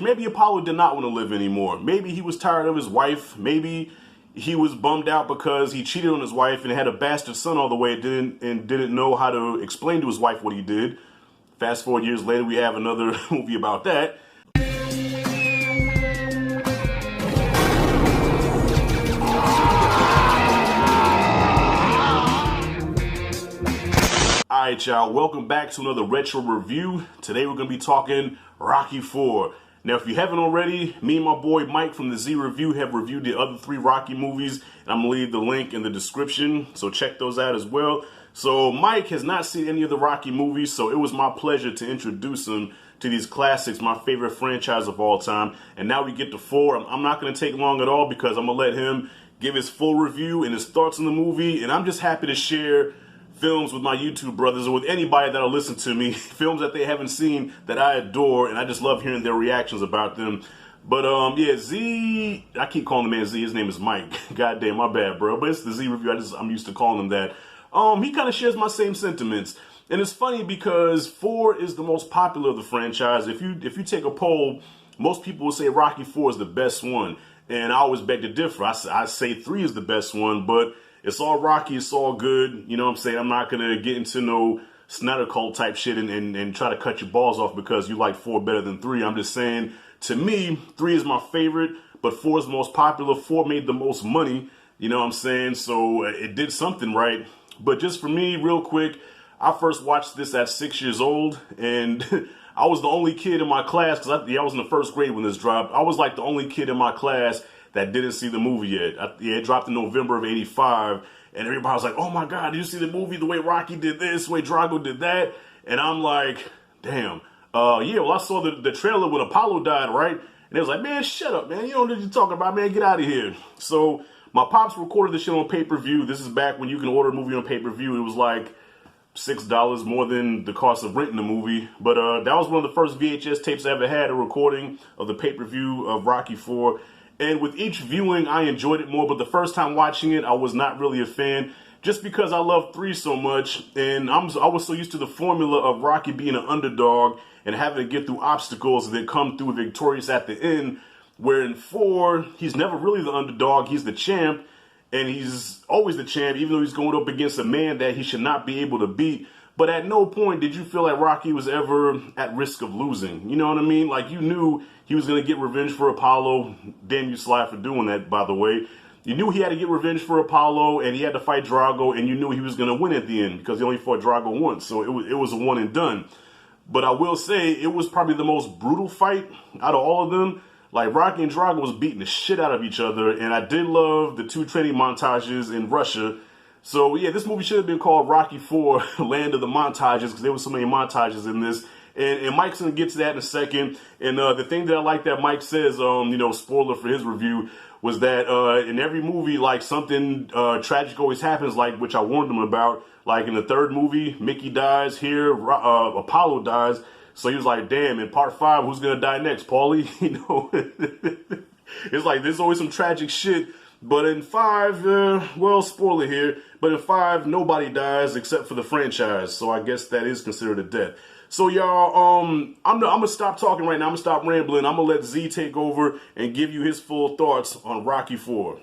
maybe Apollo did not want to live anymore. Maybe he was tired of his wife. Maybe he was bummed out because he cheated on his wife and had a bastard son all the way and didn't know how to explain to his wife what he did. Fast forward years later, we have another movie about that. Alright, y'all, welcome back to another retro review. Today we're going to be talking Rocky IV. Now, if you haven't already, me and my boy Mike from the Z Review have reviewed the other 3 Rocky movies, and I'm going to leave the link in the description, so check those out as well. So Mike has not seen any of the Rocky movies, so it was my pleasure to introduce him to these classics, my favorite franchise of all time. And now we get to 4. I'm not going to take long at all because I'm going to let him give his full review and his thoughts on the movie, and I'm just happy to share films with my YouTube brothers or with anybody that'll listen to me, films that they haven't seen that I adore, and I just love hearing their reactions about them. But yeah, Z, I keep calling the man Z, his name is Mike. God damn, my bad, bro. But it's the Z Review, I'm used to calling him that. He kind of shares my same sentiments. And it's funny because 4 is the most popular of the franchise. If you take a poll, most people will say Rocky IV is the best one. And I always beg to differ. I say 3 is the best one, but it's all Rocky, it's all good. You know what I'm saying? I'm not going to get into no Snyder Cult type shit and try to cut your balls off because you like 4 better than 3. I'm just saying, to me, 3 is my favorite, but 4 is the most popular. 4 made the most money, you know what I'm saying? So it did something right. But just for me, real quick, I first watched this at 6 years old, and I was the only kid in my class, because I was in the 1st grade when this dropped. I was like the only kid in my class that didn't see the movie yet. It dropped in November of '85, and everybody was like, oh my God, did you see the movie? The way Rocky did this, the way Drago did that? And I'm like, damn. Yeah, well, I saw the trailer when Apollo died, right? And they was like, man, shut up, man. You don't know what you're talking about, man. Get out of here. So my pops recorded this shit on pay-per-view. This is back when you can order a movie on pay-per-view. It was like $6 more than the cost of renting the movie. But that was one of the first VHS tapes I ever had, a recording of the pay-per-view of Rocky IV. And with each viewing, I enjoyed it more, but the first time watching it, I was not really a fan, just because I love 3 so much, and I was so used to the formula of Rocky being an underdog and having to get through obstacles and then come through victorious at the end, where in 4, he's never really the underdog, he's the champ, and he's always the champ, even though he's going up against a man that he should not be able to beat. But at no point did you feel like Rocky was ever at risk of losing. You know what I mean? Like, you knew he was going to get revenge for Apollo. Damn you, Sly, for doing that, by the way. You knew he had to get revenge for Apollo, and he had to fight Drago, and you knew he was going to win at the end because he only fought Drago once. So it was a one and done. But I will say it was probably the most brutal fight out of all of them. Like, Rocky and Drago was beating the shit out of each other, and I did love the 2 training montages in Russia. So, yeah, this movie should have been called Rocky IV, Land of the Montages, because there were so many montages in this. And Mike's going to get to that in a second. And the thing that I like that Mike says, you know, spoiler for his review, was that in every movie, like, something tragic always happens, like, which I warned him about. Like, in the 3rd movie, Mickey dies. Here, Apollo dies. So he was like, damn, in part 5, who's going to die next? Paulie? You know? It's like, there's always some tragic shit. But in 5, well, spoiler here, but in 5, nobody dies except for the franchise. So I guess that is considered a death. So y'all, I'm gonna stop talking right now. I'm gonna stop rambling. I'm gonna let Z take over and give you his full thoughts on Rocky IV.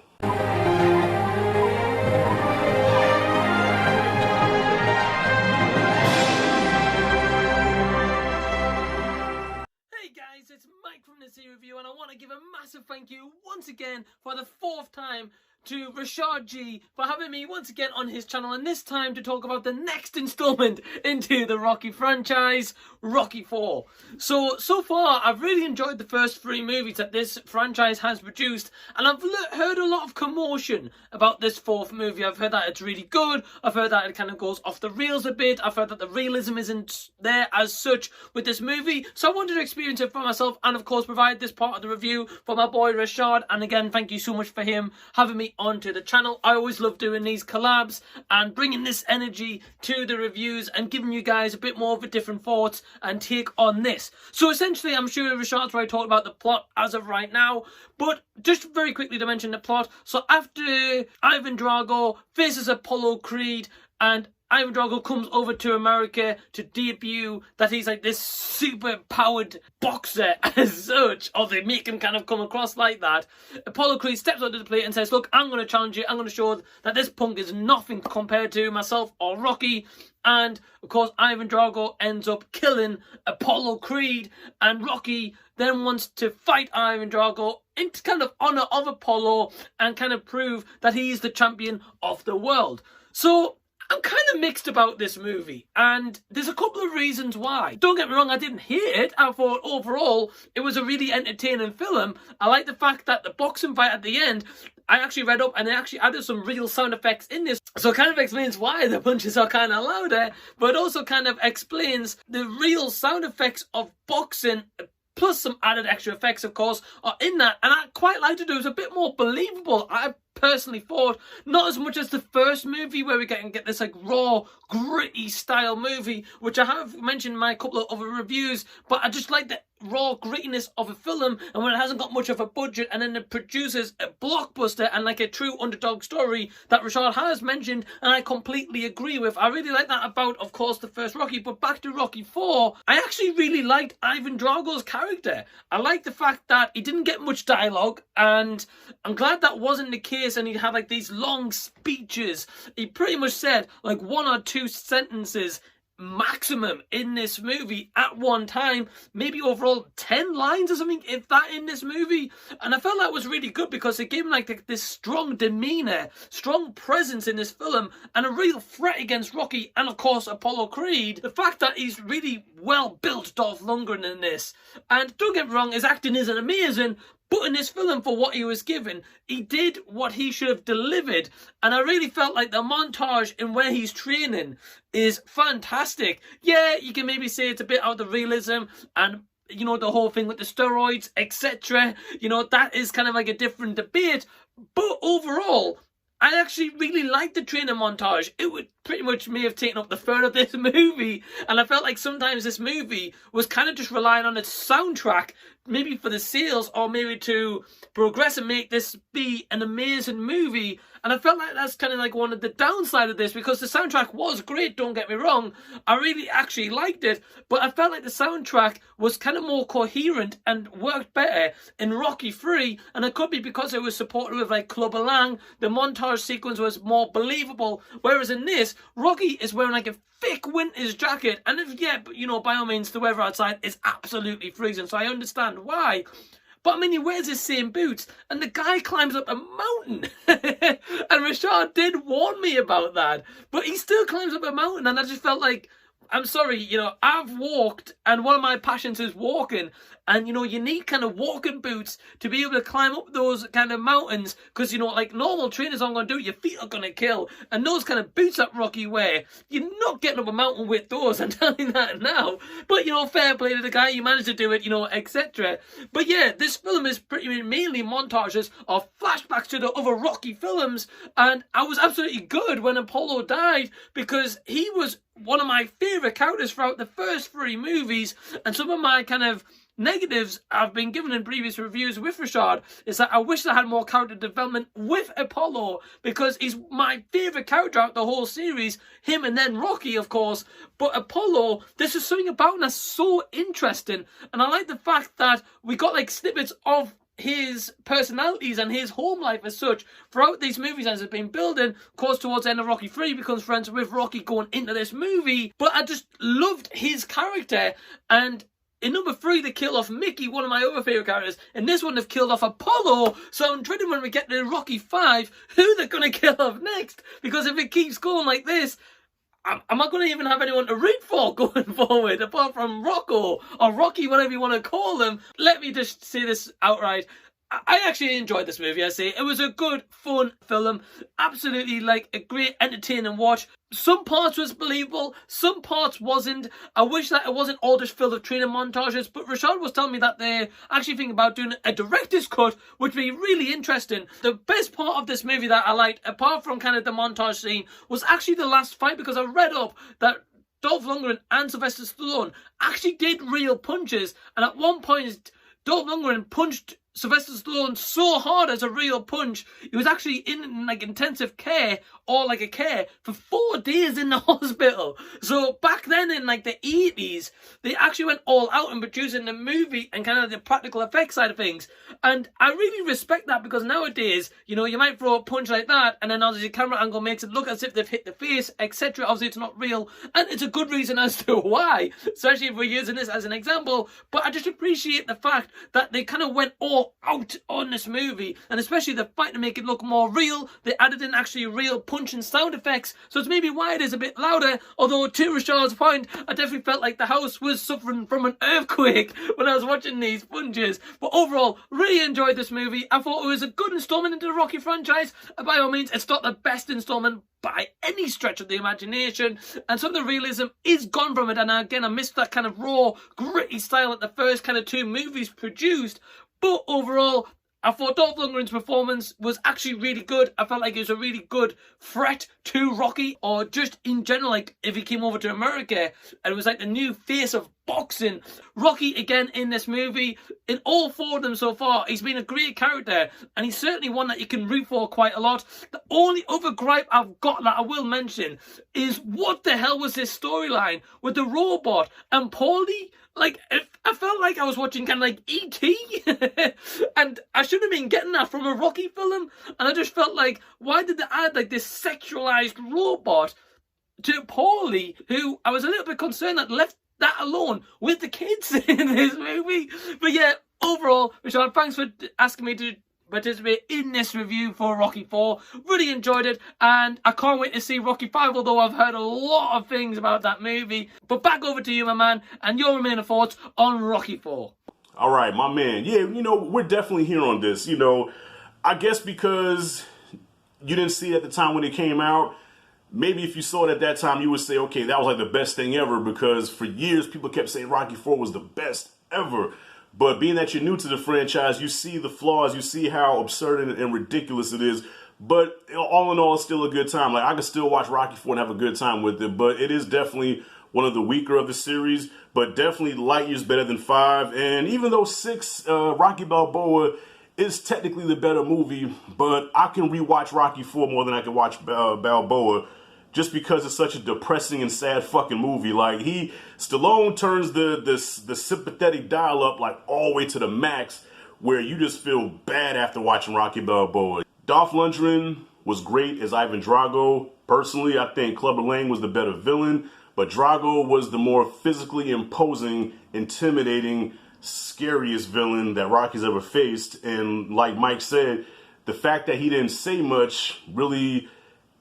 It's Mike from the Z Review, and I want to give a massive thank you once again for the 4th time to Rashad G for having me once again on his channel, and this time to talk about the next installment into the Rocky franchise, Rocky IV. So far, I've really enjoyed the first 3 movies that this franchise has produced, and I've heard a lot of commotion about this 4th movie. I've heard that it's really good, I've heard that it kind of goes off the rails a bit, I've heard that the realism isn't there as such with this movie, so I wanted to experience it for myself, and of course provide this part of the review for my boy Rashad. And again, thank you so much for him having me onto the channel. I always love doing these collabs and bringing this energy to the reviews and giving you guys a bit more of a different thoughts and take on this. So essentially, I'm sure Rashad's already talked about the plot as of right now, but just very quickly to mention the plot. So after Ivan Drago faces Apollo Creed and Ivan Drago comes over to America to debut that he's like this super powered boxer as such, or they make him kind of come across like that. Apollo Creed steps onto the plate and says, look, I'm going to challenge you. I'm going to show that this punk is nothing compared to myself or Rocky. And of course, Ivan Drago ends up killing Apollo Creed, and Rocky then wants to fight Ivan Drago in kind of honor of Apollo and kind of prove that he's the champion of the world. So I'm kind of mixed about this movie, and there's a couple of reasons why. Don't get me wrong, I didn't hate it. I thought overall it was a really entertaining film. I like the fact that the boxing fight at the end, I actually read up and they actually added some real sound effects in this. So it kind of explains why the punches are kind of louder, but it also kind of explains the real sound effects of boxing, plus some added extra effects, of course, are in that. And I quite like to do it. It's a bit more believable, I personally thought. Not as much as the first movie, where we get this like raw, gritty style movie, which I have mentioned in my couple of other reviews, but I just like the raw grittiness of a film, and when it hasn't got much of a budget and then it produces a blockbuster and like a true underdog story that Rashad has mentioned, and I completely agree with. I really like that about, of course, the first Rocky. But back to Rocky 4, I actually really liked Ivan Drago's character. I like the fact that he didn't get much dialogue, and I'm glad that wasn't the case, and he had like these long speeches. He pretty much said like 1 or 2 sentences maximum in this movie at one time, maybe overall 10 lines or something, if that, in this movie. And I felt that was really good because it gave him like this strong demeanor, strong presence in this film, and a real threat against Rocky and of course Apollo Creed. The fact that he's really well built Dolph Lundgren in this, and don't get me wrong, his acting isn't amazing, but in this film, for what he was given, he did what he should have delivered. And I really felt like the montage in where he's training is fantastic. Yeah, you can maybe say it's a bit out of realism, and you know, the whole thing with the steroids, etc. You know, that is kind of like a different debate. But overall, I actually really liked the training montage. It would pretty much may have taken up the third of this movie, and I felt like sometimes this movie was kind of just relying on its soundtrack, maybe for the sales, or maybe to progress and make this be an amazing movie. And I felt like that's kind of like one of the downside of this, because the soundtrack was great, don't get me wrong. I really actually liked it, but I felt like the soundtrack was kind of more coherent and worked better in Rocky 3, and it could be because it was supported with like Clubber Lang. The montage sequence was more believable, whereas in this, Rocky is wearing like a thick winter's jacket, and if, yeah, but you know, by all means, the weather outside is absolutely freezing, so I understand why. But I mean, he wears his same boots, and the guy climbs up a mountain. And Rashad did warn me about that, but he still climbs up a mountain, and I just felt like, I'm sorry, you know, I've walked, and one of my passions is walking, and you know, you need kind of walking boots to be able to climb up those kind of mountains, because you know, like normal trainers aren't going to do it, your feet are going to kill, and those kind of boots that Rocky wear, you're not getting up a mountain with those, I'm telling you that now. But you know, fair play to the guy, he managed to do it, you know, etc. But yeah, this film is pretty mainly montages of flashbacks to the other Rocky films, and I was absolutely good when Apollo died, because he was one of my favourite characters throughout the first 3 movies, and some of my kind of negatives I've been given in previous reviews with Rashad is that I wish I had more character development with Apollo, because he's my favourite character out the whole series, him and then Rocky, of course. But Apollo, there's just something about him that's so interesting, and I like the fact that we got like snippets of his personalities and his home life as such throughout these movies as it's been building. Of course, towards the end of Rocky 3, he becomes friends with Rocky going into this movie. But I just loved his character. And in number 3, they kill off Mickey, one of my other favourite characters. In this one, they've killed off Apollo. So I'm dreading when we get to Rocky 5, who they're going to kill off next. Because if it keeps going like this, am I going to even have anyone to root for going forward, apart from Rocco, or Rocky, whatever you want to call them? Let me just say this outright. I actually enjoyed this movie, I say. It was a good, fun film. Absolutely, like, a great, entertaining watch. Some parts was believable, some parts wasn't. I wish that it wasn't all just filled with training montages, but Rashad was telling me that they're actually thinking about doing a director's cut, which would be really interesting. The best part of this movie that I liked, apart from kind of the montage scene, was actually the last fight, because I read up that Dolph Lundgren and Sylvester Stallone actually did real punches, and at one point, Dolph Lundgren punched Sylvester Stallone so hard as a real punch. He was actually in like intensive care or like a care for 4 days in the hospital. So back then in like the 80s, they actually went all out in producing the movie and kind of the practical effects side of things. And I really respect that, because nowadays, you know, you might throw a punch like that and then obviously the camera angle makes it look as if they've hit the face, etc. Obviously it's not real, and it's a good reason as to why, especially if we're using this as an example. But I just appreciate the fact that they kind of went all out on this movie, and especially the fight to make it look more real. They added in actually real punch and sound effects, so it's maybe why it is a bit louder. Although to Rashad's point, I definitely felt like the house was suffering from an earthquake when I was watching these punches. But overall, really enjoyed this movie. I thought it was a good installment into the Rocky franchise. By all means, it's not the best installment by any stretch of the imagination, and some of the realism is gone from it. And again, I missed that kind of raw, gritty style that the first kind of 2 movies produced. But overall, I thought Dolph Lundgren's performance was actually really good. I felt like it was a really good threat to Rocky, or just in general, like if he came over to America and it was like the new face of boxing. Rocky, again, in this movie, in all 4 of them so far, he's been a great character, and he's certainly one that you can root for quite a lot. The only other gripe I've got that I will mention is, what the hell was this storyline with the robot and Paulie? Like, I felt like I was watching kind of like E.T. and I should have been getting that from a Rocky film, and I just felt like, why did they add like this sexualized robot to Paulie, who I was a little bit concerned that left that alone with the kids in this movie. But yeah, overall, Rashad, thanks for asking me to participate in this review for Rocky 4. Really enjoyed it, and I can't wait to see Rocky 5, although I've heard a lot of things about that movie. But back over to you, my man, and your remaining thoughts on Rocky 4. All right, my man. Yeah, you know, we're definitely here on this. You know, I guess because you didn't see it at the time when it came out, maybe if you saw it at that time, you would say, okay, that was like the best thing ever, because for years people kept saying Rocky 4 was the best ever. But being that you're new to the franchise, you see the flaws, you see how absurd and ridiculous it is. But all in all, it's still a good time. Like, I could still watch Rocky 4 and have a good time with it. But it is definitely one of the weaker of the series, but definitely light years better than 5. And even though 6, Rocky Balboa is technically the better movie, but I can rewatch Rocky 4 more than I can watch Balboa, just because it's such a depressing and sad fucking movie. Like, Stallone turns the sympathetic dial up like all the way to the max, where you just feel bad after watching Rocky Balboa. Dolph Lundgren was great as Ivan Drago. Personally, I think Clubber Lang was the better villain, but Drago was the more physically imposing, intimidating, scariest villain that Rocky's ever faced. And like Mike said, the fact that he didn't say much really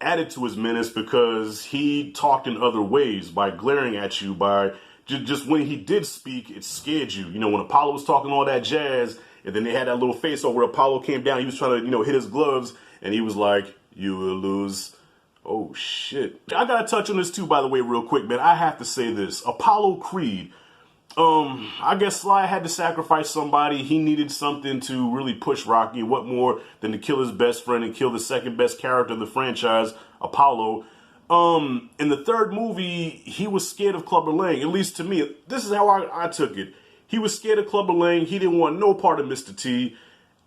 added to his menace, because he talked in other ways, by glaring at you, by just when he did speak, it scared you. You know, when Apollo was talking all that jazz, and then they had that little face off where Apollo came down, he was trying to, you know, hit his gloves, and he was like, you will lose. Oh, shit. I gotta touch on this too, by the way, real quick, man. I have to say this. Apollo Creed. I guess Sly had to sacrifice somebody. He needed something to really push Rocky. What more than to kill his best friend and kill the second best character of the franchise, Apollo. In the 3rd movie, he was scared of Clubber Lang. At least to me, this is how I took it. He was scared of Clubber Lang. He didn't want no part of Mr. T.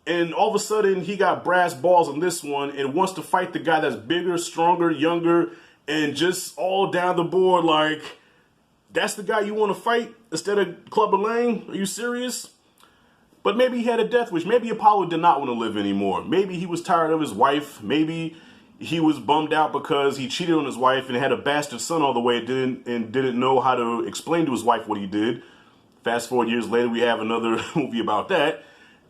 And all of a sudden, he got brass balls on this one and wants to fight the guy that's bigger, stronger, younger, and just all down the board. Like, that's the guy you want to fight instead of Clubber Lang? Are you serious? But maybe he had a death wish. Maybe Apollo did not want to live anymore. Maybe he was tired of his wife. Maybe he was bummed out because he cheated on his wife and had a bastard son all the way and didn't know how to explain to his wife what he did. Fast forward years later, we have another movie about that.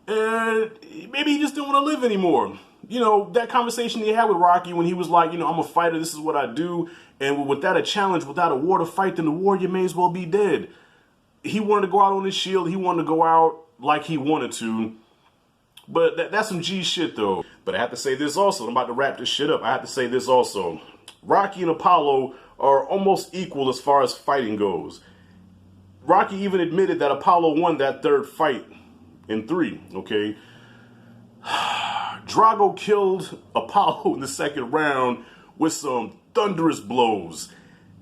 And maybe he just didn't want to live anymore. You know, that conversation he had with Rocky when he was like, you know, I'm a fighter, this is what I do. And without a challenge, without a war to fight, then the war, you may as well be dead. He wanted to go out on his shield. He wanted to go out like he wanted to. But that's some G shit, though. But I have to say this also. I'm about to wrap this shit up. I have to say this also. Rocky and Apollo are almost equal as far as fighting goes. Rocky even admitted that Apollo won that 3rd fight in 3, okay? Drago killed Apollo in the 2nd round with some thunderous blows.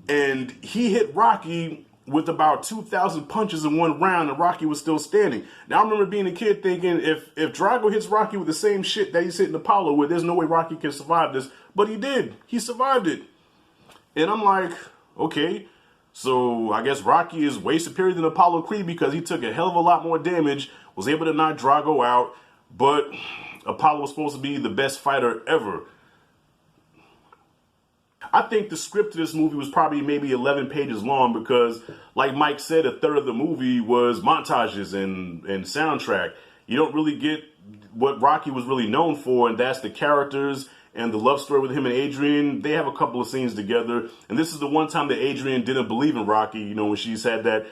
And he hit Rocky with about 2,000 punches in one round, and Rocky was still standing. Now, I remember being a kid thinking, if Drago hits Rocky with the same shit that he's hitting Apollo with, there's no way Rocky can survive this. But he did. He survived it. And I'm like, okay, so I guess Rocky is way superior than Apollo Creed because he took a hell of a lot more damage, was able to knock Drago out, but Apollo was supposed to be the best fighter ever. I think the script to this movie was probably maybe 11 pages long because, like Mike said, a third of the movie was montages and soundtrack. You don't really get what Rocky was really known for, and that's the characters and the love story with him and Adrian. They have a couple of scenes together, and this is the one time that Adrian didn't believe in Rocky, you know, when she's had that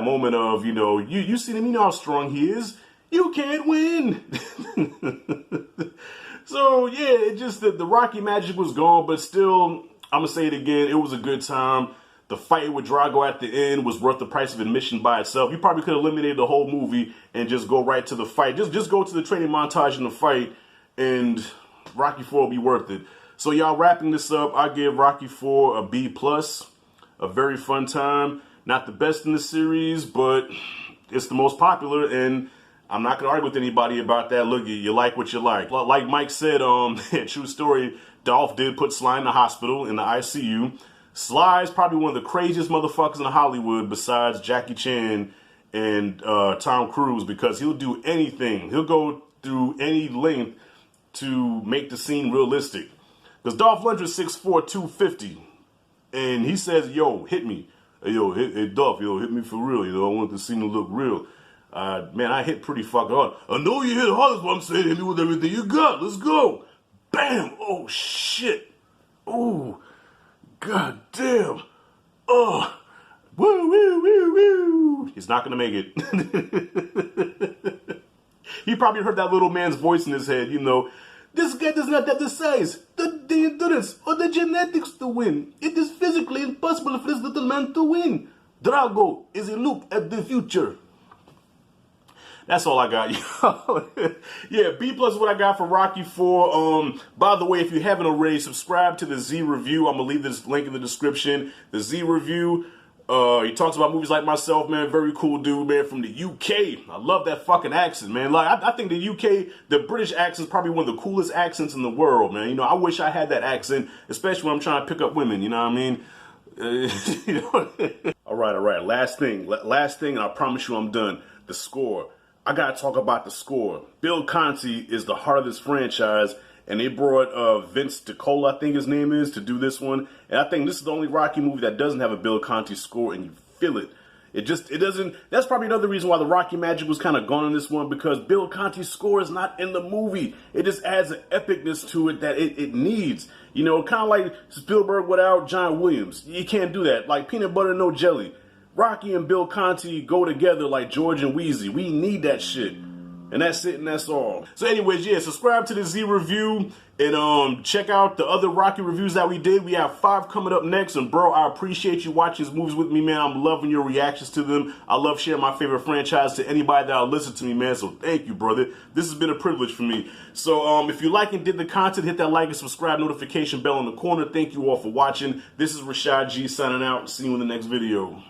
moment of, you know, you seen him, you know how strong he is. You can't win. So, yeah, it just, the Rocky magic was gone, but still, I'm going to say it again, it was a good time. The fight with Drago at the end was worth the price of admission by itself. You probably could have eliminated the whole movie and just go right to the fight. Just go to the training montage in the fight, and Rocky IV will be worth it. So, y'all, wrapping this up, I give Rocky IV a B+. A very fun time. Not the best in the series, but it's the most popular, and I'm not going to argue with anybody about that. Look, you like what you like. Like Mike said, true story, Dolph did put Sly in the hospital, in the ICU. Sly's probably one of the craziest motherfuckers in Hollywood besides Jackie Chan and Tom Cruise, because he'll do anything. He'll go through any length to make the scene realistic. Because Dolph Lundgren's 6'4", 250. And he says, yo, hit me. Hey, yo, hey, Dolph, yo, hit me for real. You know, I want the scene to look real. Man, I hit pretty fucking hard. I know you hit hard, that's what I'm saying. Hit me with everything you got. Let's go. Bam! Oh, shit. Oh, god damn. Oh, woo, woo, woo, woo. He's not going to make it. He probably heard that little man's voice in his head, you know. This guy does not have the size, the endurance, or the genetics to win. It is physically impossible for this little man to win. Drago is a look at the future. That's all I got. Yeah, B+ is what I got for Rocky IV. By the way, if you haven't already, subscribe to the Z Review. I'm going to leave this link in the description. The Z Review, he talks about movies like myself, man. Very cool dude, man, from the UK. I love that fucking accent, man. Like, I think the UK, the British accent is probably one of the coolest accents in the world, man. You know, I wish I had that accent, especially when I'm trying to pick up women, you know what I mean? You know? All right. Last thing, and I promise you I'm done. The score. I gotta talk about the score. Bill Conti is the heart of this franchise, and they brought Vince DiCola, I think his name is, to do this one. And I think this is the only Rocky movie that doesn't have a Bill Conti score, and you feel it. It doesn't. That's probably another reason why the Rocky magic was kind of gone in this one, because Bill Conti's score is not in the movie. It just adds an epicness to it that it needs. You know, kind of like Spielberg without John Williams. You can't do that. Like peanut butter, no jelly. Rocky and Bill Conti go together like George and Wheezy. We need that shit. And that's it, and that's all. So anyways, yeah, subscribe to the Z Review and check out the other Rocky reviews that we did. We have 5 coming up next, and bro, I appreciate you watching these movies with me, man. I'm loving your reactions to them. I love sharing my favorite franchise to anybody that'll listen to me, man. So thank you, brother. This has been a privilege for me. So if you like and did the content, hit that like and subscribe notification bell in the corner. Thank you all for watching. This is Rashad G signing out. See you in the next video.